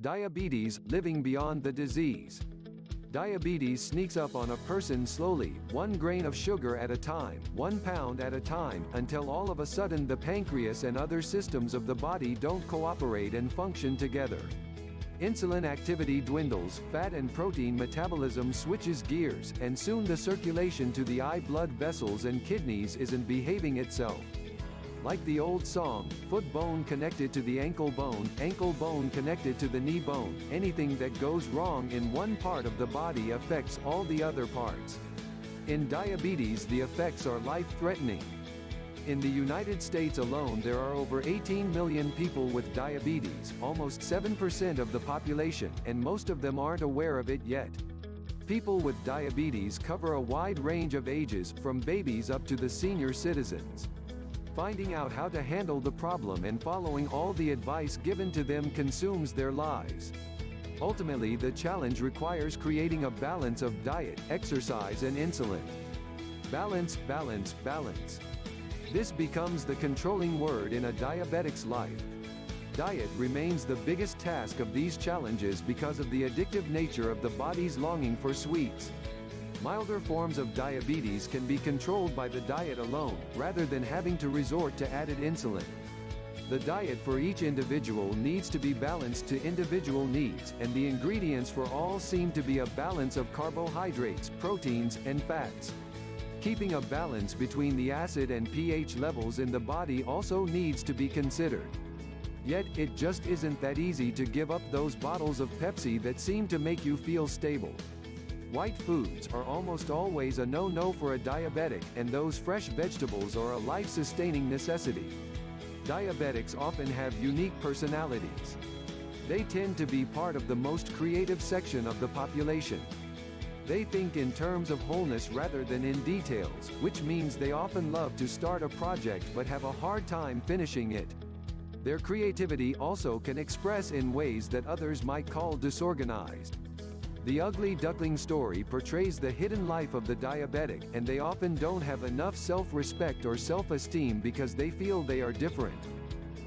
Diabetes, living beyond the disease. Diabetes sneaks up on a person slowly, 1 grain of sugar at a time, 1 pound at a time, until all of a sudden the pancreas and other systems of the body don't cooperate and function together. Insulin activity dwindles, fat and protein metabolism switches gears, and soon the circulation to the eye blood vessels and kidneys isn't behaving itself. Like the old song, foot bone connected to the ankle bone connected to the knee bone, anything that goes wrong in one part of the body affects all the other parts. In diabetes, the effects are life-threatening. In the United States alone, there are over 18 million people with diabetes, almost 7% of the population, and most of them aren't aware of it yet. People with diabetes cover a wide range of ages, from babies up to the senior citizens. Finding out how to handle the problem and following all the advice given to them consumes their lives. Ultimately, the challenge requires creating a balance of diet, exercise and insulin. Balance, balance, balance. This becomes the controlling word in a diabetic's life. Diet remains the biggest task of these challenges because of the addictive nature of the body's longing for sweets. Milder forms of diabetes can be controlled by the diet alone, rather than having to resort to added insulin. The diet for each individual needs to be balanced to individual needs, and the ingredients for all seem to be a balance of carbohydrates, proteins, and fats. Keeping a balance between the acid and pH levels in the body also needs to be considered. Yet, it just isn't that easy to give up those bottles of Pepsi that seem to make you feel stable. White foods are almost always a no-no for a diabetic, and those fresh vegetables are a life-sustaining necessity. Diabetics often have unique personalities. They tend to be part of the most creative section of the population. They think in terms of wholeness rather than in details, which means they often love to start a project but have a hard time finishing it. Their creativity also can express in ways that others might call disorganized. The Ugly Duckling story portrays the hidden life of the diabetic, and they often don't have enough self-respect or self-esteem because they feel they are different.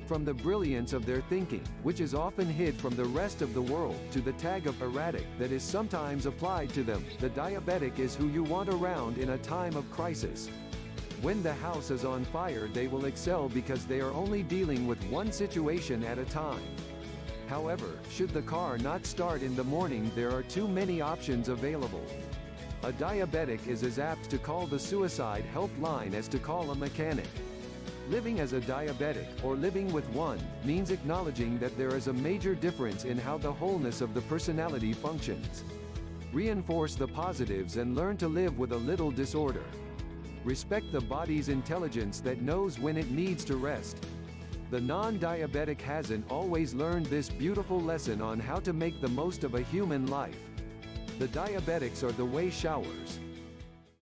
From the brilliance of their thinking, which is often hid from the rest of the world, to the tag of erratic that is sometimes applied to them, the diabetic is who you want around in a time of crisis. When the house is on fire, they will excel because they are only dealing with one situation at a time. However, should the car not start in the morning, there are too many options available. A diabetic is as apt to call the suicide helpline as to call a mechanic. Living as a diabetic, or living with one, means acknowledging that there is a major difference in how the wholeness of the personality functions. Reinforce the positives and learn to live with a little disorder. Respect the body's intelligence that knows when it needs to rest. The non-diabetic hasn't always learned this beautiful lesson on how to make the most of a human life. The diabetics are the way showers.